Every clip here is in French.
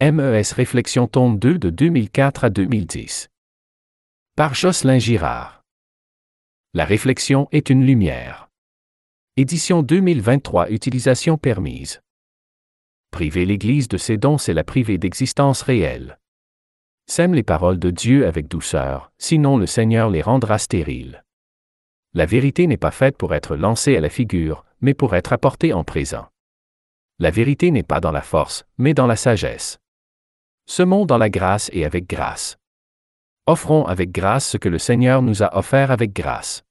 MES Réflexion tome 2 de 2004 à 2010. Par Jocelyn Girard. La réflexion est une lumière. Édition 2023. Utilisation permise. Priver l'Église de ses dons, c'est la priver d'existence réelle. Sème les paroles de Dieu avec douceur, sinon le Seigneur les rendra stériles. La vérité n'est pas faite pour être lancée à la figure, mais pour être apportée en présent. La vérité n'est pas dans la force, mais dans la sagesse. Semons dans la grâce et avec grâce. Offrons avec grâce ce que le Seigneur nous a offert avec grâce.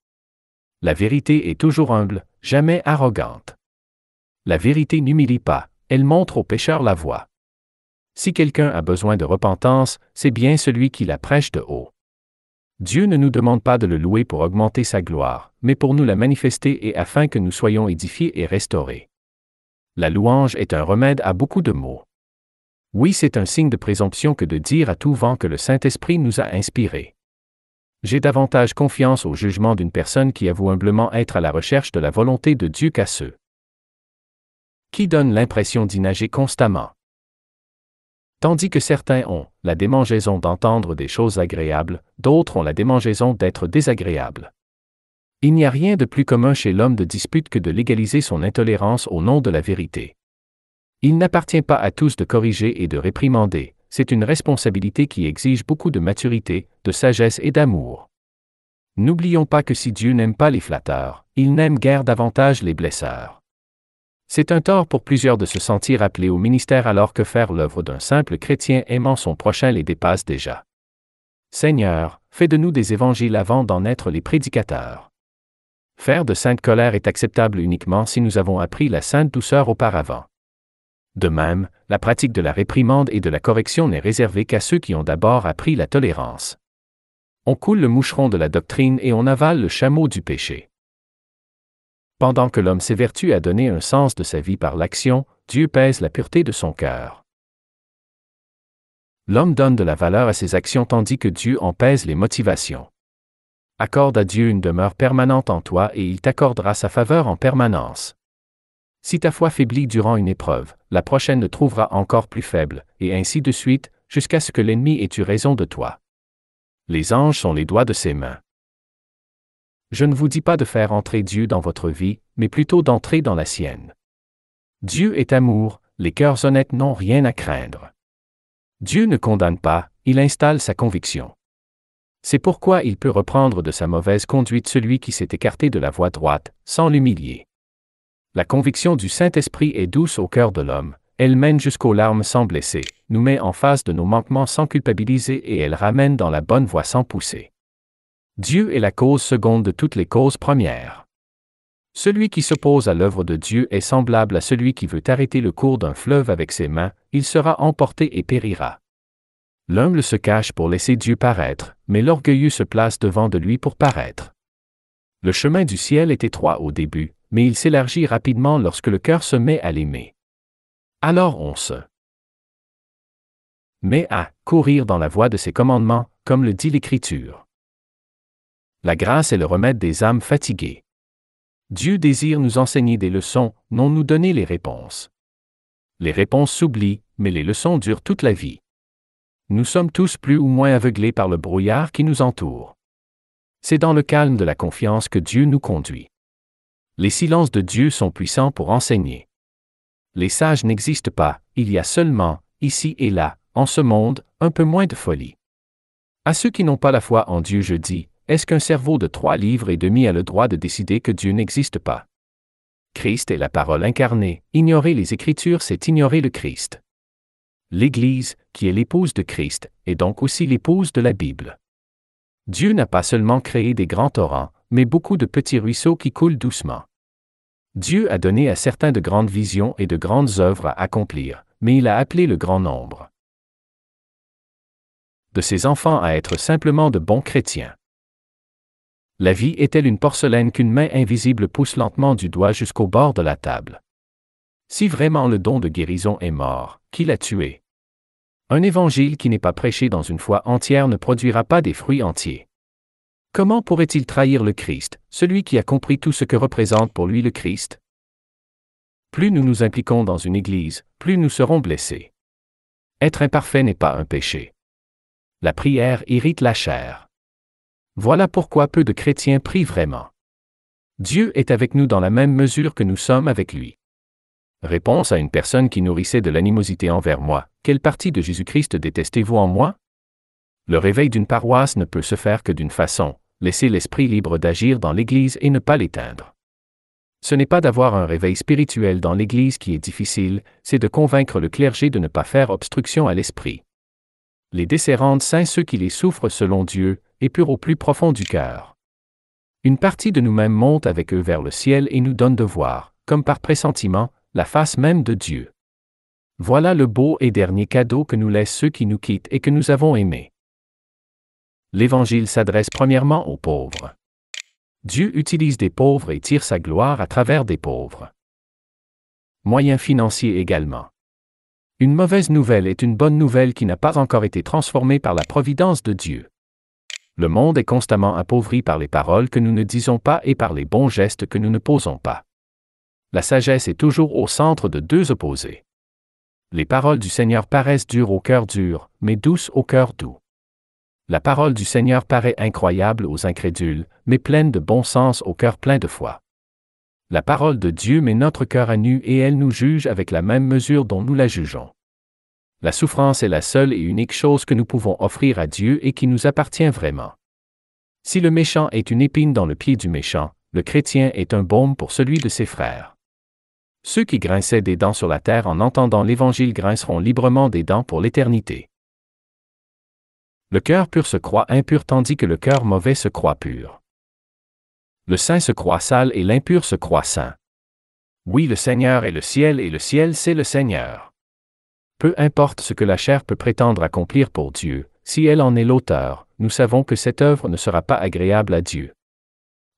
La vérité est toujours humble, jamais arrogante. La vérité n'humilie pas, elle montre aux pécheurs la voie. Si quelqu'un a besoin de repentance, c'est bien celui qui la prêche de haut. Dieu ne nous demande pas de le louer pour augmenter sa gloire, mais pour nous la manifester et afin que nous soyons édifiés et restaurés. La louange est un remède à beaucoup de maux. Oui, c'est un signe de présomption que de dire à tout vent que le Saint-Esprit nous a inspirés. J'ai davantage confiance au jugement d'une personne qui avoue humblement être à la recherche de la volonté de Dieu qu'à ceux qui donnent l'impression d'y nager constamment. Tandis que certains ont la démangeaison d'entendre des choses agréables, d'autres ont la démangeaison d'être désagréables. Il n'y a rien de plus commun chez l'homme de dispute que de légaliser son intolérance au nom de la vérité. Il n'appartient pas à tous de corriger et de réprimander, c'est une responsabilité qui exige beaucoup de maturité, de sagesse et d'amour. N'oublions pas que si Dieu n'aime pas les flatteurs, il n'aime guère davantage les blesseurs. C'est un tort pour plusieurs de se sentir appelés au ministère alors que faire l'œuvre d'un simple chrétien aimant son prochain les dépasse déjà. Seigneur, fais de nous des évangiles avant d'en être les prédicateurs. Faire de sainte colère est acceptable uniquement si nous avons appris la sainte douceur auparavant. De même, la pratique de la réprimande et de la correction n'est réservée qu'à ceux qui ont d'abord appris la tolérance. On coule le moucheron de la doctrine et on avale le chameau du péché. Pendant que l'homme s'évertue à donner un sens de sa vie par l'action, Dieu pèse la pureté de son cœur. L'homme donne de la valeur à ses actions tandis que Dieu en pèse les motivations. Accorde à Dieu une demeure permanente en toi et il t'accordera sa faveur en permanence. Si ta foi faiblit durant une épreuve, la prochaine le trouvera encore plus faible, et ainsi de suite, jusqu'à ce que l'ennemi ait eu raison de toi. Les anges sont les doigts de ses mains. Je ne vous dis pas de faire entrer Dieu dans votre vie, mais plutôt d'entrer dans la sienne. Dieu est amour, les cœurs honnêtes n'ont rien à craindre. Dieu ne condamne pas, il installe sa conviction. C'est pourquoi il peut reprendre de sa mauvaise conduite celui qui s'est écarté de la voie droite, sans l'humilier. La conviction du Saint-Esprit est douce au cœur de l'homme, elle mène jusqu'aux larmes sans blesser, nous met en face de nos manquements sans culpabiliser et elle ramène dans la bonne voie sans pousser. Dieu est la cause seconde de toutes les causes premières. Celui qui s'oppose à l'œuvre de Dieu est semblable à celui qui veut arrêter le cours d'un fleuve avec ses mains, il sera emporté et périra. L'humble se cache pour laisser Dieu paraître, mais l'orgueilleux se place devant de lui pour paraître. Le chemin du ciel est étroit au début, mais il s'élargit rapidement lorsque le cœur se met à l'aimer. Alors on se met à courir dans la voie de ses commandements, comme le dit l'Écriture. La grâce est le remède des âmes fatiguées. Dieu désire nous enseigner des leçons, non nous donner les réponses. Les réponses s'oublient, mais les leçons durent toute la vie. Nous sommes tous plus ou moins aveuglés par le brouillard qui nous entoure. C'est dans le calme de la confiance que Dieu nous conduit. Les silences de Dieu sont puissants pour enseigner. Les sages n'existent pas, il y a seulement, ici et là, en ce monde, un peu moins de folie. À ceux qui n'ont pas la foi en Dieu je dis, est-ce qu'un cerveau de 3 livres et demi a le droit de décider que Dieu n'existe pas? Christ est la parole incarnée, ignorer les Écritures c'est ignorer le Christ. L'Église, qui est l'épouse de Christ, est donc aussi l'épouse de la Bible. Dieu n'a pas seulement créé des grands torrents, mais beaucoup de petits ruisseaux qui coulent doucement. Dieu a donné à certains de grandes visions et de grandes œuvres à accomplir, mais il a appelé le grand nombre de ses enfants à être simplement de bons chrétiens. La vie est-elle une porcelaine qu'une main invisible pousse lentement du doigt jusqu'au bord de la table? Si vraiment le don de guérison est mort, qui l'a tué? Un évangile qui n'est pas prêché dans une foi entière ne produira pas des fruits entiers. Comment pourrait-il trahir le Christ, celui qui a compris tout ce que représente pour lui le Christ? Plus nous nous impliquons dans une église, plus nous serons blessés. Être imparfait n'est pas un péché. La prière irrite la chair. Voilà pourquoi peu de chrétiens prient vraiment. Dieu est avec nous dans la même mesure que nous sommes avec lui. Réponse à une personne qui nourrissait de l'animosité envers moi: quelle partie de Jésus-Christ détestez-vous en moi? Le réveil d'une paroisse ne peut se faire que d'une façon: laisser l'esprit libre d'agir dans l'Église et ne pas l'éteindre. Ce n'est pas d'avoir un réveil spirituel dans l'Église qui est difficile, c'est de convaincre le clergé de ne pas faire obstruction à l'esprit. Les décès rendent saints ceux qui les souffrent selon Dieu, et purs au plus profond du cœur. Une partie de nous-mêmes monte avec eux vers le ciel et nous donne de voir, comme par pressentiment, la face même de Dieu. Voilà le beau et dernier cadeau que nous laissent ceux qui nous quittent et que nous avons aimés. L'Évangile s'adresse premièrement aux pauvres. Dieu utilise des pauvres et tire sa gloire à travers des pauvres. Moyens financiers également. Une mauvaise nouvelle est une bonne nouvelle qui n'a pas encore été transformée par la providence de Dieu. Le monde est constamment appauvri par les paroles que nous ne disons pas et par les bons gestes que nous ne posons pas. La sagesse est toujours au centre de deux opposés. Les paroles du Seigneur paraissent dures au cœur dur, mais douces au cœur doux. La parole du Seigneur paraît incroyable aux incrédules, mais pleine de bon sens au cœur plein de foi. La parole de Dieu met notre cœur à nu et elle nous juge avec la même mesure dont nous la jugeons. La souffrance est la seule et unique chose que nous pouvons offrir à Dieu et qui nous appartient vraiment. Si le méchant est une épine dans le pied du méchant, le chrétien est un baume pour celui de ses frères. Ceux qui grinçaient des dents sur la terre en entendant l'Évangile grinceront librement des dents pour l'éternité. Le cœur pur se croit impur tandis que le cœur mauvais se croit pur. Le saint se croit sale et l'impur se croit saint. Oui, le Seigneur est le ciel et le ciel c'est le Seigneur. Peu importe ce que la chair peut prétendre accomplir pour Dieu, si elle en est l'auteur, nous savons que cette œuvre ne sera pas agréable à Dieu.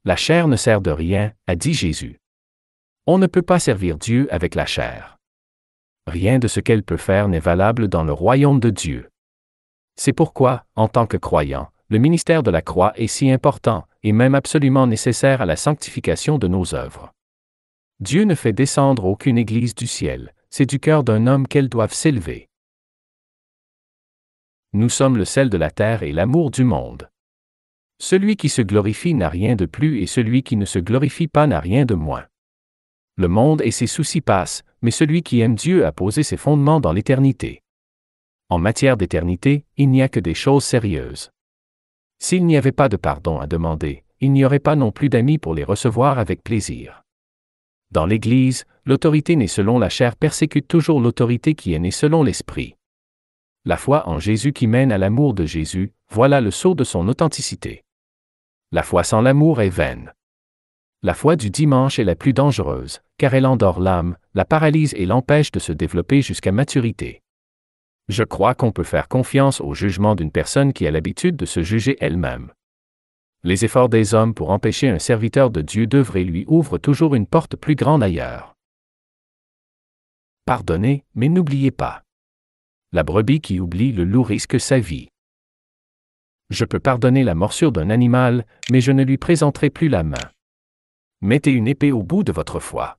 La chair ne sert de rien, a dit Jésus. On ne peut pas servir Dieu avec la chair. Rien de ce qu'elle peut faire n'est valable dans le royaume de Dieu. C'est pourquoi, en tant que croyant, le ministère de la croix est si important, et même absolument nécessaire à la sanctification de nos œuvres. Dieu ne fait descendre aucune église du ciel, c'est du cœur d'un homme qu'elles doivent s'élever. Nous sommes le sel de la terre et l'amour du monde. Celui qui se glorifie n'a rien de plus et celui qui ne se glorifie pas n'a rien de moins. Le monde et ses soucis passent, mais celui qui aime Dieu a posé ses fondements dans l'éternité. En matière d'éternité, il n'y a que des choses sérieuses. S'il n'y avait pas de pardon à demander, il n'y aurait pas non plus d'amis pour les recevoir avec plaisir. Dans l'Église, l'autorité née selon la chair persécute toujours l'autorité qui est née selon l'Esprit. La foi en Jésus qui mène à l'amour de Jésus, voilà le sceau de son authenticité. La foi sans l'amour est vaine. La foi du dimanche est la plus dangereuse, car elle endort l'âme, la paralyse et l'empêche de se développer jusqu'à maturité. Je crois qu'on peut faire confiance au jugement d'une personne qui a l'habitude de se juger elle-même. Les efforts des hommes pour empêcher un serviteur de Dieu d'œuvrer lui ouvrent toujours une porte plus grande ailleurs. Pardonnez, mais n'oubliez pas. La brebis qui oublie le loup risque sa vie. Je peux pardonner la morsure d'un animal, mais je ne lui présenterai plus la main. Mettez une épée au bout de votre foi.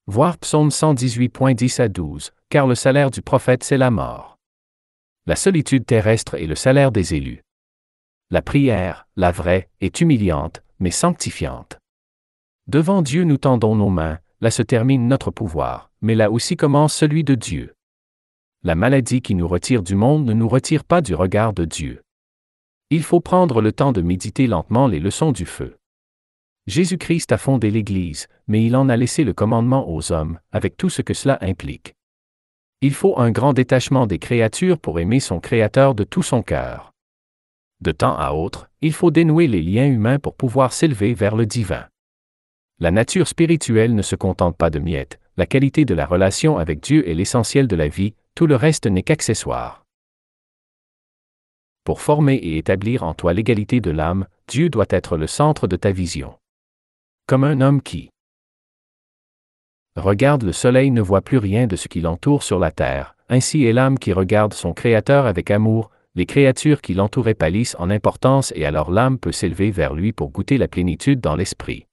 Voir Psaume 118.10 à 12, car le salaire du prophète c'est la mort. La solitude terrestre est le salaire des élus. La prière, la vraie, est humiliante, mais sanctifiante. Devant Dieu nous tendons nos mains, là se termine notre pouvoir, mais là aussi commence celui de Dieu. La maladie qui nous retire du monde ne nous retire pas du regard de Dieu. Il faut prendre le temps de méditer lentement les leçons du feu. Jésus-Christ a fondé l'Église, mais il en a laissé le commandement aux hommes, avec tout ce que cela implique. Il faut un grand détachement des créatures pour aimer son Créateur de tout son cœur. De temps à autre, il faut dénouer les liens humains pour pouvoir s'élever vers le divin. La nature spirituelle ne se contente pas de miettes, la qualité de la relation avec Dieu est l'essentiel de la vie, tout le reste n'est qu'accessoire. Pour former et établir en toi l'égalité de l'âme, Dieu doit être le centre de ta vision. Comme un homme qui regarde le soleil ne voit plus rien de ce qui l'entoure sur la terre, ainsi est l'âme qui regarde son Créateur avec amour, les créatures qui l'entouraient pâlissent en importance et alors l'âme peut s'élever vers lui pour goûter la plénitude dans l'esprit.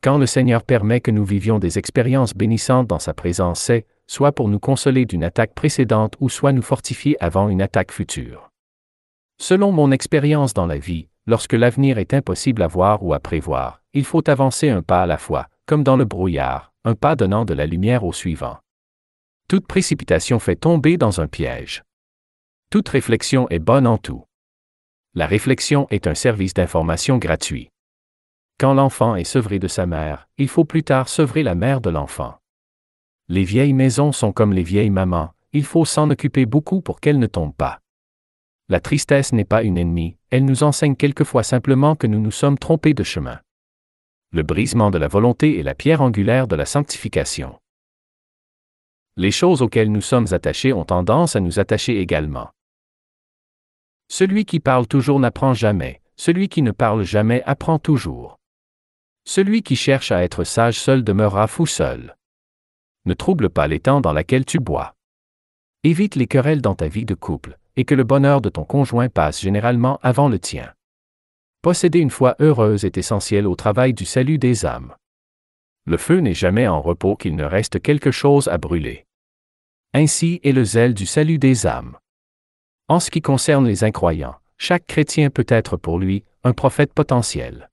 Quand le Seigneur permet que nous vivions des expériences bénissantes dans sa présence, c'est, soit pour nous consoler d'une attaque précédente ou soit nous fortifier avant une attaque future. Selon mon expérience dans la vie, lorsque l'avenir est impossible à voir ou à prévoir, il faut avancer un pas à la fois, comme dans le brouillard, un pas donnant de la lumière au suivant. Toute précipitation fait tomber dans un piège. Toute réflexion est bonne en tout. La réflexion est un service d'information gratuit. Quand l'enfant est sevré de sa mère, il faut plus tard sevrer la mère de l'enfant. Les vieilles maisons sont comme les vieilles mamans, il faut s'en occuper beaucoup pour qu'elles ne tombent pas. La tristesse n'est pas une ennemie, elle nous enseigne quelquefois simplement que nous nous sommes trompés de chemin. Le brisement de la volonté est la pierre angulaire de la sanctification. Les choses auxquelles nous sommes attachés ont tendance à nous attacher également. Celui qui parle toujours n'apprend jamais, celui qui ne parle jamais apprend toujours. Celui qui cherche à être sage seul demeurera fou seul. Ne trouble pas l'étang dans lequel tu bois. Évite les querelles dans ta vie de couple, et que le bonheur de ton conjoint passe généralement avant le tien. Posséder une foi heureuse est essentiel au travail du salut des âmes. Le feu n'est jamais en repos qu'il ne reste quelque chose à brûler. Ainsi est le zèle du salut des âmes. En ce qui concerne les incroyants, chaque chrétien peut être pour lui un prophète potentiel.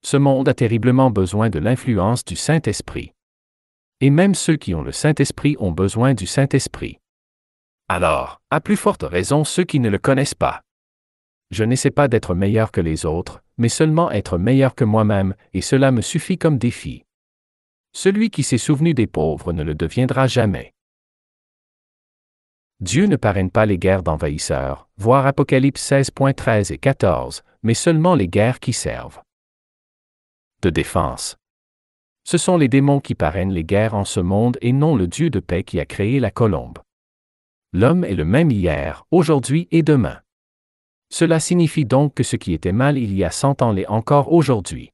Ce monde a terriblement besoin de l'influence du Saint-Esprit. Et même ceux qui ont le Saint-Esprit ont besoin du Saint-Esprit. Alors, à plus forte raison ceux qui ne le connaissent pas. Je n'essaie pas d'être meilleur que les autres, mais seulement être meilleur que moi-même, et cela me suffit comme défi. Celui qui s'est souvenu des pauvres ne le deviendra jamais. Dieu ne parraine pas les guerres d'envahisseurs, voir Apocalypse 16.13 et 14, mais seulement les guerres qui servent de défense. Ce sont les démons qui parrainent les guerres en ce monde et non le Dieu de paix qui a créé la colombe. L'homme est le même hier, aujourd'hui et demain. Cela signifie donc que ce qui était mal il y a 100 ans l'est encore aujourd'hui.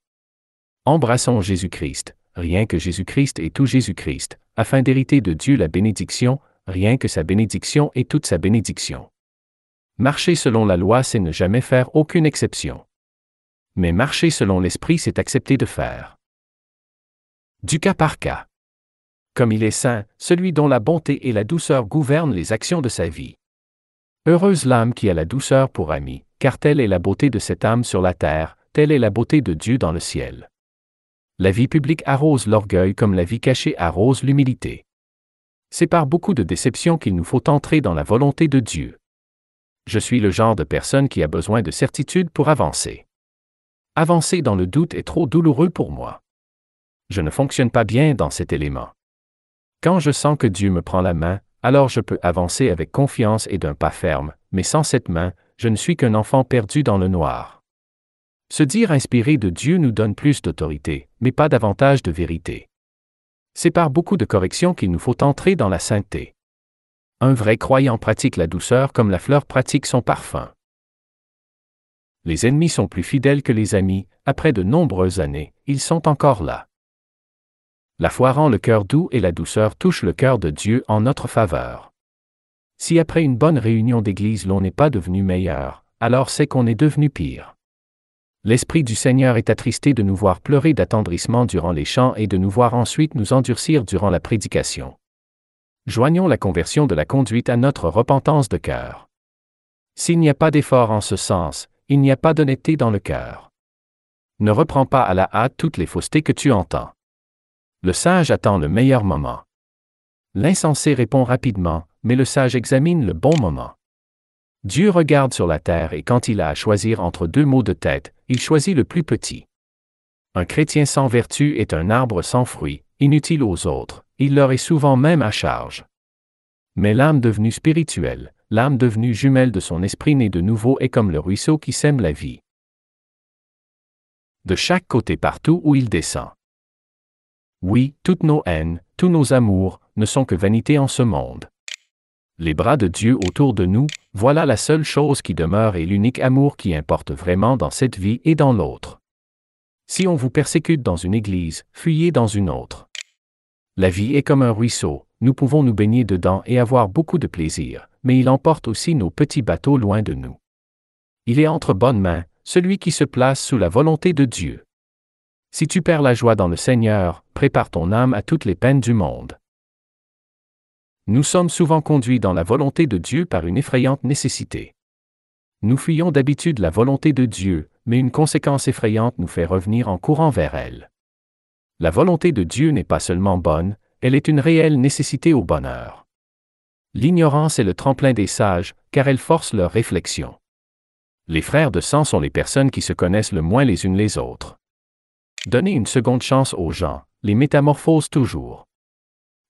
Embrassons Jésus-Christ, rien que Jésus-Christ et tout Jésus-Christ, afin d'hériter de Dieu la bénédiction, rien que sa bénédiction et toute sa bénédiction. Marcher selon la loi, c'est ne jamais faire aucune exception. Mais marcher selon l'Esprit, c'est accepter de faire du cas par cas. Comme il est saint, celui dont la bonté et la douceur gouvernent les actions de sa vie. Heureuse l'âme qui a la douceur pour amie, car telle est la beauté de cette âme sur la terre, telle est la beauté de Dieu dans le ciel. La vie publique arrose l'orgueil comme la vie cachée arrose l'humilité. C'est par beaucoup de déception qu'il nous faut entrer dans la volonté de Dieu. Je suis le genre de personne qui a besoin de certitude pour avancer. Avancer dans le doute est trop douloureux pour moi. Je ne fonctionne pas bien dans cet élément. Quand je sens que Dieu me prend la main, alors je peux avancer avec confiance et d'un pas ferme, mais sans cette main, je ne suis qu'un enfant perdu dans le noir. Se dire inspiré de Dieu nous donne plus d'autorité, mais pas davantage de vérité. C'est par beaucoup de correction qu'il nous faut entrer dans la sainteté. Un vrai croyant pratique la douceur comme la fleur pratique son parfum. Les ennemis sont plus fidèles que les amis, après de nombreuses années, ils sont encore là. La foi rend le cœur doux et la douceur touche le cœur de Dieu en notre faveur. Si après une bonne réunion d'église l'on n'est pas devenu meilleur, alors c'est qu'on est devenu pire. L'Esprit du Seigneur est attristé de nous voir pleurer d'attendrissement durant les chants et de nous voir ensuite nous endurcir durant la prédication. Joignons la conversion de la conduite à notre repentance de cœur. S'il n'y a pas d'effort en ce sens, il n'y a pas d'honnêteté dans le cœur. Ne reprends pas à la hâte toutes les faussetés que tu entends. Le sage attend le meilleur moment. L'insensé répond rapidement, mais le sage examine le bon moment. Dieu regarde sur la terre et quand il a à choisir entre deux maux de tête, il choisit le plus petit. Un chrétien sans vertu est un arbre sans fruit, inutile aux autres, il leur est souvent même à charge. Mais l'âme devenue spirituelle, l'âme devenue jumelle de son esprit né de nouveau est comme le ruisseau qui sème la vie. De chaque côté partout où il descend. Oui, toutes nos haines, tous nos amours, ne sont que vanité en ce monde. Les bras de Dieu autour de nous, voilà la seule chose qui demeure et l'unique amour qui importe vraiment dans cette vie et dans l'autre. Si on vous persécute dans une église, fuyez dans une autre. La vie est comme un ruisseau, nous pouvons nous baigner dedans et avoir beaucoup de plaisir, mais il emporte aussi nos petits bateaux loin de nous. Il est entre bonnes mains, celui qui se place sous la volonté de Dieu. Si tu perds la joie dans le Seigneur, prépare ton âme à toutes les peines du monde. Nous sommes souvent conduits dans la volonté de Dieu par une effrayante nécessité. Nous fuyons d'habitude la volonté de Dieu, mais une conséquence effrayante nous fait revenir en courant vers elle. La volonté de Dieu n'est pas seulement bonne, elle est une réelle nécessité au bonheur. L'ignorance est le tremplin des sages, car elle force leur réflexion. Les frères de sang sont les personnes qui se connaissent le moins les unes les autres. Donner une seconde chance aux gens, les métamorphose toujours.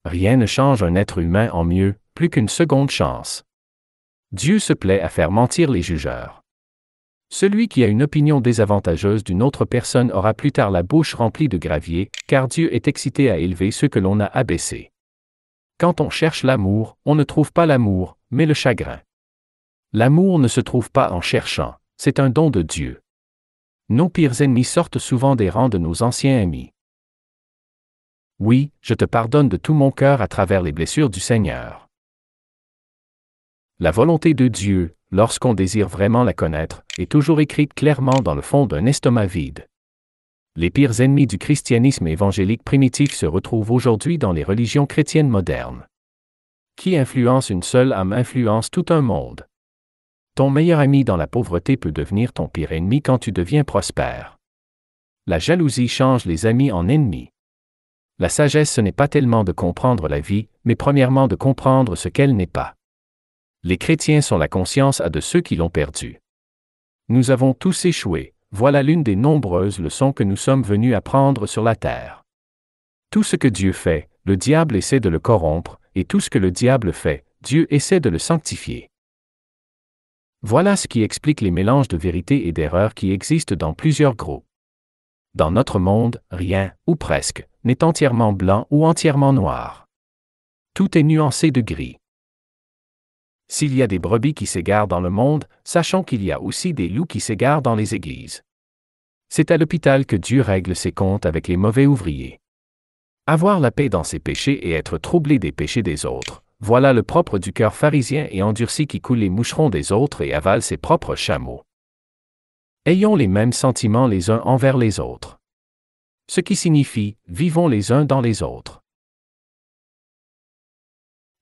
Rien ne change un être humain en mieux, plus qu'une seconde chance. Dieu se plaît à faire mentir les jugeurs. Celui qui a une opinion désavantageuse d'une autre personne aura plus tard la bouche remplie de gravier, car Dieu est excité à élever ceux que l'on a abaissés. Quand on cherche l'amour, on ne trouve pas l'amour, mais le chagrin. L'amour ne se trouve pas en cherchant, c'est un don de Dieu. Nos pires ennemis sortent souvent des rangs de nos anciens amis. Oui, je te pardonne de tout mon cœur à travers les blessures du Seigneur. La volonté de Dieu, lorsqu'on désire vraiment la connaître, est toujours écrite clairement dans le fond d'un estomac vide. Les pires ennemis du christianisme évangélique primitif se retrouvent aujourd'hui dans les religions chrétiennes modernes. Qui influence une seule âme influence tout un monde. Ton meilleur ami dans la pauvreté peut devenir ton pire ennemi quand tu deviens prospère. La jalousie change les amis en ennemis. La sagesse, ce n'est pas tellement de comprendre la vie, mais premièrement de comprendre ce qu'elle n'est pas. Les chrétiens sont la conscience à de ceux qui l'ont perdue. Nous avons tous échoué, voilà l'une des nombreuses leçons que nous sommes venus apprendre sur la terre. Tout ce que Dieu fait, le diable essaie de le corrompre, et tout ce que le diable fait, Dieu essaie de le sanctifier. Voilà ce qui explique les mélanges de vérité et d'erreur qui existent dans plusieurs groupes. Dans notre monde, rien, ou presque, n'est entièrement blanc ou entièrement noir. Tout est nuancé de gris. S'il y a des brebis qui s'égarent dans le monde, sachons qu'il y a aussi des loups qui s'égarent dans les églises. C'est à l'hôpital que Dieu règle ses comptes avec les mauvais ouvriers. Avoir la paix dans ses péchés et être troublé des péchés des autres, voilà le propre du cœur pharisien et endurci qui coule les moucherons des autres et avale ses propres chameaux. Ayons les mêmes sentiments les uns envers les autres. Ce qui signifie, vivons les uns dans les autres.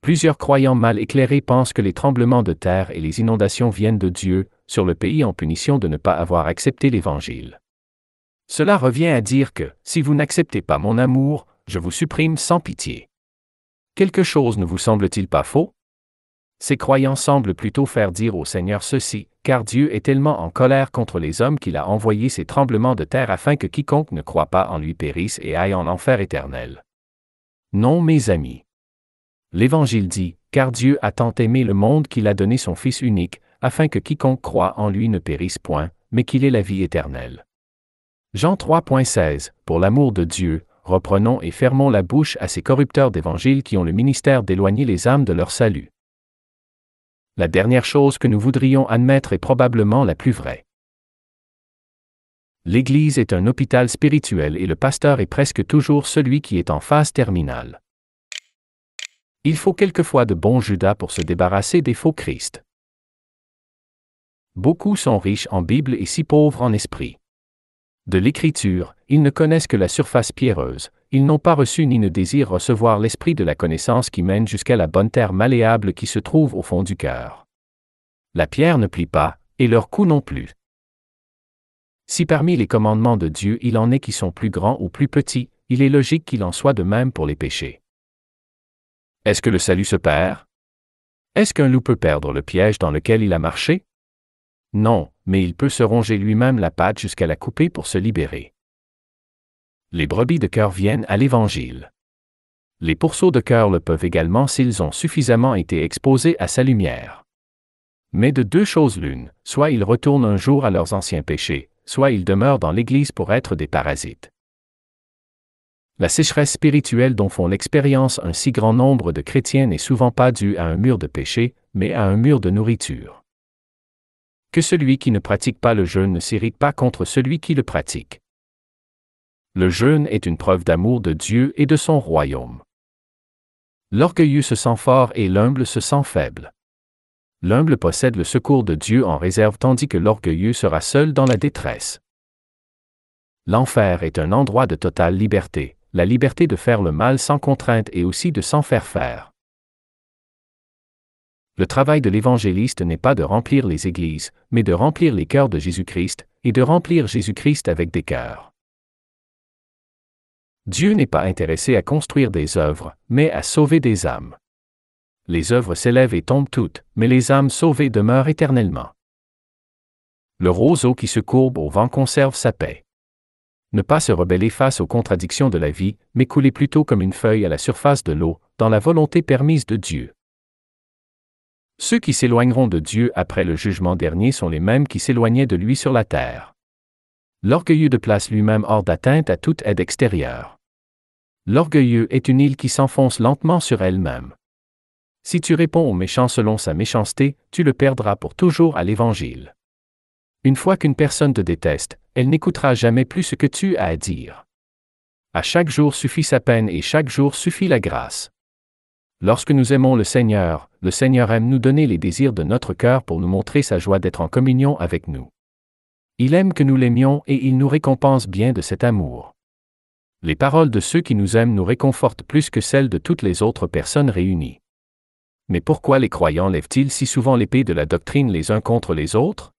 Plusieurs croyants mal éclairés pensent que les tremblements de terre et les inondations viennent de Dieu, sur le pays en punition de ne pas avoir accepté l'Évangile. Cela revient à dire que, si vous n'acceptez pas mon amour, je vous supprime sans pitié. Quelque chose ne vous semble-t-il pas faux? Ces croyants semblent plutôt faire dire au Seigneur ceci, car Dieu est tellement en colère contre les hommes qu'il a envoyé ces tremblements de terre afin que quiconque ne croit pas en lui périsse et aille en enfer éternel. Non, mes amis. L'Évangile dit, car Dieu a tant aimé le monde qu'il a donné son Fils unique, afin que quiconque croit en lui ne périsse point, mais qu'il ait la vie éternelle. Jean 3,16 Pour l'amour de Dieu, reprenons et fermons la bouche à ces corrupteurs d'Évangile qui ont le ministère d'éloigner les âmes de leur salut. La dernière chose que nous voudrions admettre est probablement la plus vraie. L'Église est un hôpital spirituel et le pasteur est presque toujours celui qui est en phase terminale. Il faut quelquefois de bons Judas pour se débarrasser des faux Christ. Beaucoup sont riches en Bible et si pauvres en esprit. De l'Écriture, ils ne connaissent que la surface pierreuse, ils n'ont pas reçu ni ne désirent recevoir l'esprit de la connaissance qui mène jusqu'à la bonne terre malléable qui se trouve au fond du cœur. La pierre ne plie pas, et leur cou non plus. Si parmi les commandements de Dieu il en est qui sont plus grands ou plus petits, il est logique qu'il en soit de même pour les péchés. Est-ce que le salut se perd? Est-ce qu'un loup peut perdre le piège dans lequel il a marché? Non, mais il peut se ronger lui-même la patte jusqu'à la couper pour se libérer. Les brebis de cœur viennent à l'Évangile. Les pourceaux de cœur le peuvent également s'ils ont suffisamment été exposés à sa lumière. Mais de deux choses l'une, soit ils retournent un jour à leurs anciens péchés, soit ils demeurent dans l'Église pour être des parasites. La sécheresse spirituelle dont font l'expérience un si grand nombre de chrétiens n'est souvent pas due à un mur de péché, mais à un mur de nourriture. Que celui qui ne pratique pas le jeûne ne s'irrite pas contre celui qui le pratique. Le jeûne est une preuve d'amour de Dieu et de son royaume. L'orgueilleux se sent fort et l'humble se sent faible. L'humble possède le secours de Dieu en réserve tandis que l'orgueilleux sera seul dans la détresse. L'enfer est un endroit de totale liberté, la liberté de faire le mal sans contrainte et aussi de s'en faire faire. Le travail de l'évangéliste n'est pas de remplir les églises, mais de remplir les cœurs de Jésus-Christ, et de remplir Jésus-Christ avec des cœurs. Dieu n'est pas intéressé à construire des œuvres, mais à sauver des âmes. Les œuvres s'élèvent et tombent toutes, mais les âmes sauvées demeurent éternellement. Le roseau qui se courbe au vent conserve sa paix. Ne pas se rebeller face aux contradictions de la vie, mais couler plutôt comme une feuille à la surface de l'eau, dans la volonté permise de Dieu. Ceux qui s'éloigneront de Dieu après le jugement dernier sont les mêmes qui s'éloignaient de lui sur la terre. L'orgueilleux de place lui-même hors d'atteinte à toute aide extérieure. L'orgueilleux est une île qui s'enfonce lentement sur elle-même. Si tu réponds au méchant selon sa méchanceté, tu le perdras pour toujours à l'Évangile. Une fois qu'une personne te déteste, elle n'écoutera jamais plus ce que tu as à dire. À chaque jour suffit sa peine et chaque jour suffit la grâce. Lorsque nous aimons le Seigneur aime nous donner les désirs de notre cœur pour nous montrer sa joie d'être en communion avec nous. Il aime que nous l'aimions et il nous récompense bien de cet amour. Les paroles de ceux qui nous aiment nous réconfortent plus que celles de toutes les autres personnes réunies. Mais pourquoi les croyants lèvent-ils si souvent l'épée de la doctrine les uns contre les autres?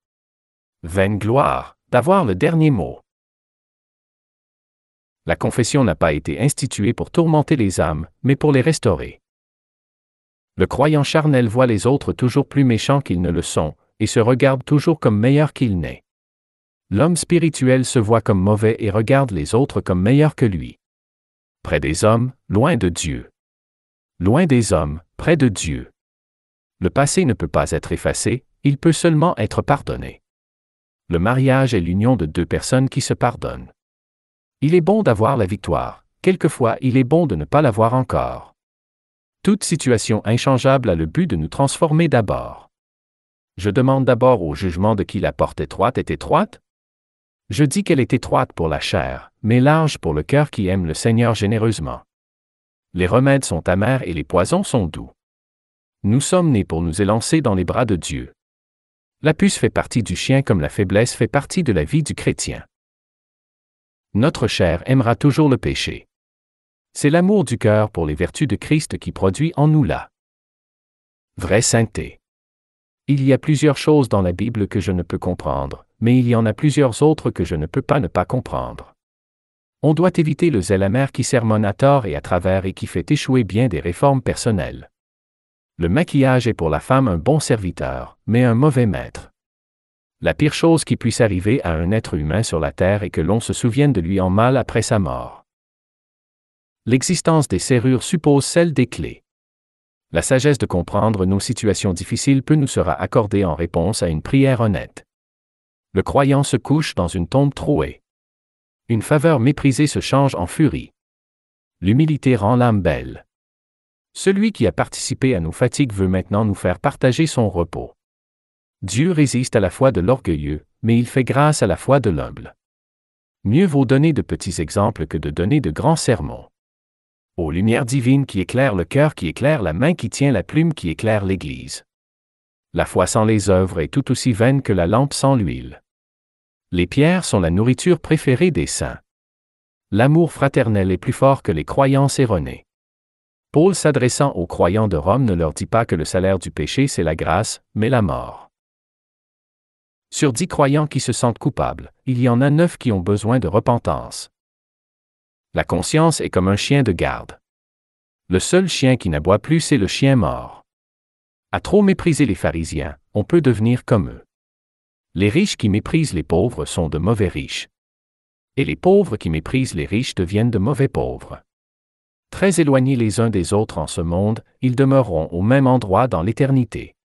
Vaine gloire, d'avoir le dernier mot. La confession n'a pas été instituée pour tourmenter les âmes, mais pour les restaurer. Le croyant charnel voit les autres toujours plus méchants qu'ils ne le sont, et se regarde toujours comme meilleur qu'il n'est. L'homme spirituel se voit comme mauvais et regarde les autres comme meilleurs que lui. Près des hommes, loin de Dieu. Loin des hommes, près de Dieu. Le passé ne peut pas être effacé, il peut seulement être pardonné. Le mariage est l'union de deux personnes qui se pardonnent. Il est bon d'avoir la victoire, quelquefois il est bon de ne pas l'avoir encore. Toute situation inchangeable a le but de nous transformer d'abord. Je demande d'abord au jugement de qui la porte étroite est étroite? Je dis qu'elle est étroite pour la chair, mais large pour le cœur qui aime le Seigneur généreusement. Les remèdes sont amers et les poisons sont doux. Nous sommes nés pour nous élancer dans les bras de Dieu. La puce fait partie du chien comme la faiblesse fait partie de la vie du chrétien. Notre chair aimera toujours le péché. C'est l'amour du cœur pour les vertus de Christ qui produit en nous la vraie sainteté. Il y a plusieurs choses dans la Bible que je ne peux comprendre, mais il y en a plusieurs autres que je ne peux pas ne pas comprendre. On doit éviter le zèle amer qui sermonne à tort et à travers et qui fait échouer bien des réformes personnelles. Le maquillage est pour la femme un bon serviteur, mais un mauvais maître. La pire chose qui puisse arriver à un être humain sur la terre est que l'on se souvienne de lui en mal après sa mort. L'existence des serrures suppose celle des clés. La sagesse de comprendre nos situations difficiles peut nous sera accordée en réponse à une prière honnête. Le croyant se couche dans une tombe trouée. Une faveur méprisée se change en furie. L'humilité rend l'âme belle. Celui qui a participé à nos fatigues veut maintenant nous faire partager son repos. Dieu résiste à la foi de l'orgueilleux, mais il fait grâce à la foi de l'humble. Mieux vaut donner de petits exemples que de donner de grands sermons. Ô lumière divine qui éclaire le cœur, qui éclaire la main, qui tient la plume, qui éclaire l'Église. La foi sans les œuvres est tout aussi vaine que la lampe sans l'huile. Les pierres sont la nourriture préférée des saints. L'amour fraternel est plus fort que les croyances erronées. Paul s'adressant aux croyants de Rome ne leur dit pas que le salaire du péché c'est la grâce, mais la mort. Sur 10 croyants qui se sentent coupables, il y en a 9 qui ont besoin de repentance. La conscience est comme un chien de garde. Le seul chien qui n'aboie plus c'est le chien mort. À trop mépriser les pharisiens, on peut devenir comme eux. Les riches qui méprisent les pauvres sont de mauvais riches. Et les pauvres qui méprisent les riches deviennent de mauvais pauvres. Très éloignés les uns des autres en ce monde, ils demeureront au même endroit dans l'éternité.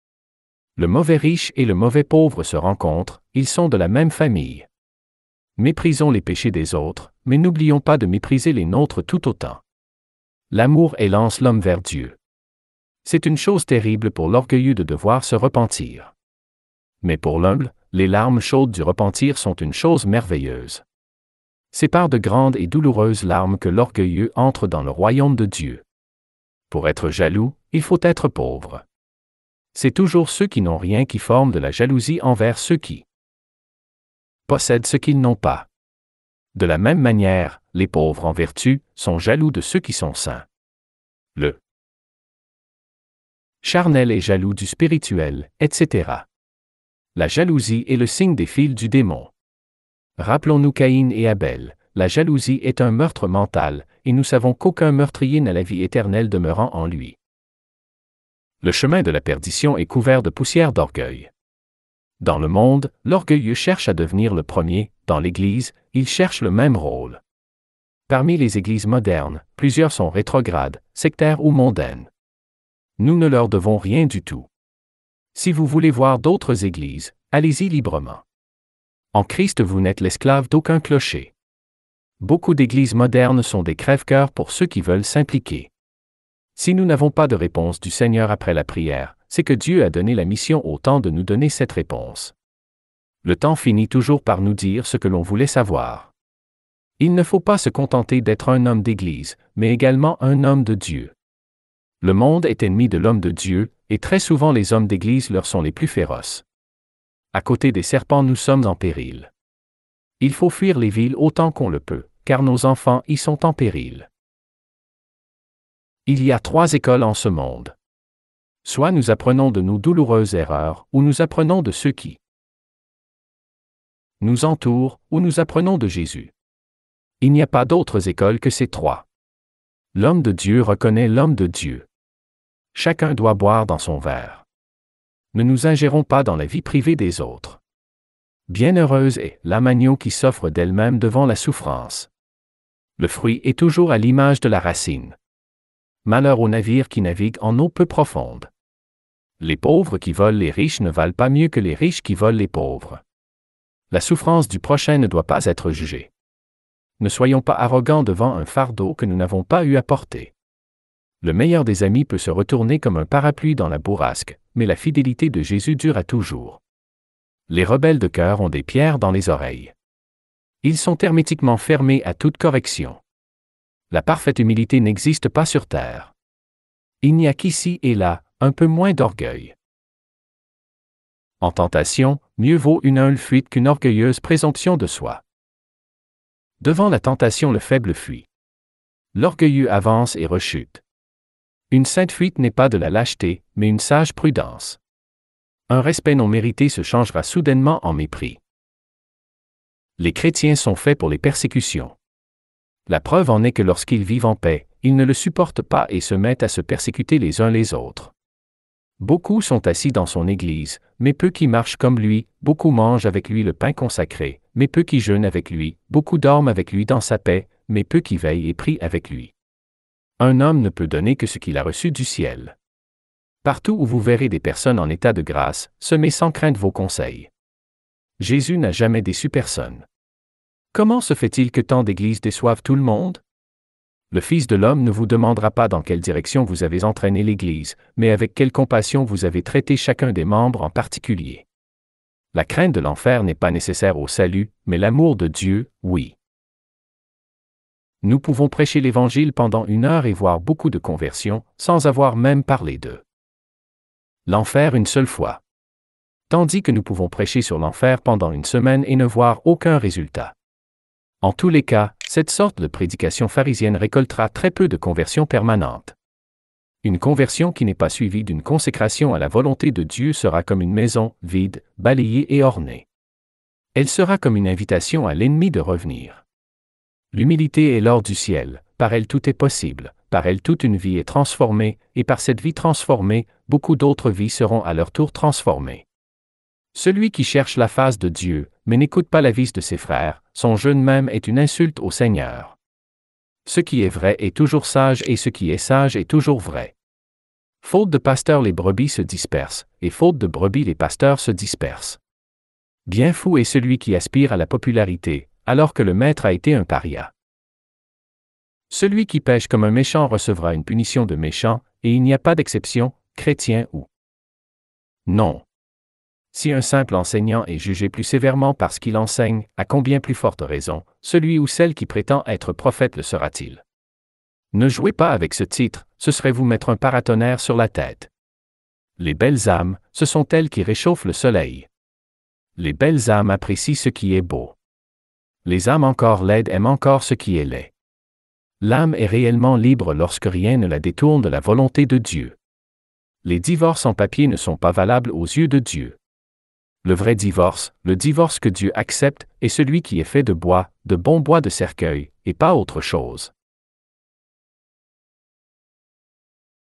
Le mauvais riche et le mauvais pauvre se rencontrent, ils sont de la même famille. Méprisons les péchés des autres, mais n'oublions pas de mépriser les nôtres tout autant. L'amour élance l'homme vers Dieu. C'est une chose terrible pour l'orgueilleux de devoir se repentir. Mais pour l'humble, les larmes chaudes du repentir sont une chose merveilleuse. C'est par de grandes et douloureuses larmes que l'orgueilleux entre dans le royaume de Dieu. Pour être jaloux, il faut être pauvre. C'est toujours ceux qui n'ont rien qui forment de la jalousie envers ceux qui possèdent ce qu'ils n'ont pas. De la même manière, les pauvres en vertu sont jaloux de ceux qui sont saints. Le charnel et jaloux du spirituel, etc. La jalousie est le signe des fils du démon. Rappelons-nous Caïn et Abel, la jalousie est un meurtre mental, et nous savons qu'aucun meurtrier n'a la vie éternelle demeurant en lui. Le chemin de la perdition est couvert de poussière d'orgueil. Dans le monde, l'orgueilleux cherche à devenir le premier, dans l'Église, il cherche le même rôle. Parmi les églises modernes, plusieurs sont rétrogrades, sectaires ou mondaines. Nous ne leur devons rien du tout. Si vous voulez voir d'autres églises, allez-y librement. En Christ, vous n'êtes l'esclave d'aucun clocher. Beaucoup d'églises modernes sont des crève-cœurs pour ceux qui veulent s'impliquer. Si nous n'avons pas de réponse du Seigneur après la prière, c'est que Dieu a donné la mission au temps de nous donner cette réponse. Le temps finit toujours par nous dire ce que l'on voulait savoir. Il ne faut pas se contenter d'être un homme d'Église, mais également un homme de Dieu. Le monde est ennemi de l'homme de Dieu, et très souvent les hommes d'Église leur sont les plus féroces. À côté des serpents, nous sommes en péril. Il faut fuir les villes autant qu'on le peut, car nos enfants y sont en péril. Il y a 3 écoles en ce monde. Soit nous apprenons de nos douloureuses erreurs, ou nous apprenons de ceux qui nous entourent, ou nous apprenons de Jésus. Il n'y a pas d'autres écoles que ces 3. L'homme de Dieu reconnaît l'homme de Dieu. Chacun doit boire dans son verre. Ne nous ingérons pas dans la vie privée des autres. Bienheureuse est l'âme agneau qui s'offre d'elle-même devant la souffrance. Le fruit est toujours à l'image de la racine. Malheur aux navires qui naviguent en eau peu profonde. Les pauvres qui volent les riches ne valent pas mieux que les riches qui volent les pauvres. La souffrance du prochain ne doit pas être jugée. Ne soyons pas arrogants devant un fardeau que nous n'avons pas eu à porter. Le meilleur des amis peut se retourner comme un parapluie dans la bourrasque, mais la fidélité de Jésus dure à toujours. Les rebelles de cœur ont des pierres dans les oreilles. Ils sont hermétiquement fermés à toute correction. La parfaite humilité n'existe pas sur terre. Il n'y a qu'ici et là, un peu moins d'orgueil. En tentation, mieux vaut une humble fuite qu'une orgueilleuse présomption de soi. Devant la tentation, le faible fuit. L'orgueilleux avance et rechute. Une sainte fuite n'est pas de la lâcheté, mais une sage prudence. Un respect non mérité se changera soudainement en mépris. Les chrétiens sont faits pour les persécutions. La preuve en est que lorsqu'ils vivent en paix, ils ne le supportent pas et se mettent à se persécuter les uns les autres. Beaucoup sont assis dans son église, mais peu qui marchent comme lui, beaucoup mangent avec lui le pain consacré, mais peu qui jeûnent avec lui, beaucoup dorment avec lui dans sa paix, mais peu qui veillent et prient avec lui. Un homme ne peut donner que ce qu'il a reçu du ciel. Partout où vous verrez des personnes en état de grâce, semez sans crainte vos conseils. Jésus n'a jamais déçu personne. Comment se fait-il que tant d'églises déçoivent tout le monde? Le Fils de l'homme ne vous demandera pas dans quelle direction vous avez entraîné l'Église, mais avec quelle compassion vous avez traité chacun des membres en particulier. La crainte de l'enfer n'est pas nécessaire au salut, mais l'amour de Dieu, oui. Nous pouvons prêcher l'Évangile pendant 1 heure et voir beaucoup de conversions, sans avoir même parlé d'eux. L'enfer une seule fois. Tandis que nous pouvons prêcher sur l'enfer pendant 1 semaine et ne voir aucun résultat. En tous les cas, cette sorte de prédication pharisienne récoltera très peu de conversions permanentes. Une conversion qui n'est pas suivie d'une consécration à la volonté de Dieu sera comme une maison, vide, balayée et ornée. Elle sera comme une invitation à l'ennemi de revenir. L'humilité est l'or du ciel, par elle tout est possible, par elle toute une vie est transformée, et par cette vie transformée, beaucoup d'autres vies seront à leur tour transformées. Celui qui cherche la face de Dieu, mais n'écoute pas l'avis de ses frères, son jeûne même est une insulte au Seigneur. Ce qui est vrai est toujours sage et ce qui est sage est toujours vrai. Faute de pasteurs les brebis se dispersent, et faute de brebis les pasteurs se dispersent. Bien fou est celui qui aspire à la popularité, alors que le maître a été un paria. Celui qui pêche comme un méchant recevra une punition de méchant, et il n'y a pas d'exception, chrétien ou non. Si un simple enseignant est jugé plus sévèrement parce qu'il enseigne, à combien plus forte raison, celui ou celle qui prétend être prophète le sera-t-il? Ne jouez pas avec ce titre, ce serait vous mettre un paratonnerre sur la tête. Les belles âmes, ce sont elles qui réchauffent le soleil. Les belles âmes apprécient ce qui est beau. Les âmes encore laides aiment encore ce qui est laid. L'âme est réellement libre lorsque rien ne la détourne de la volonté de Dieu. Les divorces en papier ne sont pas valables aux yeux de Dieu. Le vrai divorce, le divorce que Dieu accepte, est celui qui est fait de bois, de bon bois de cercueil, et pas autre chose.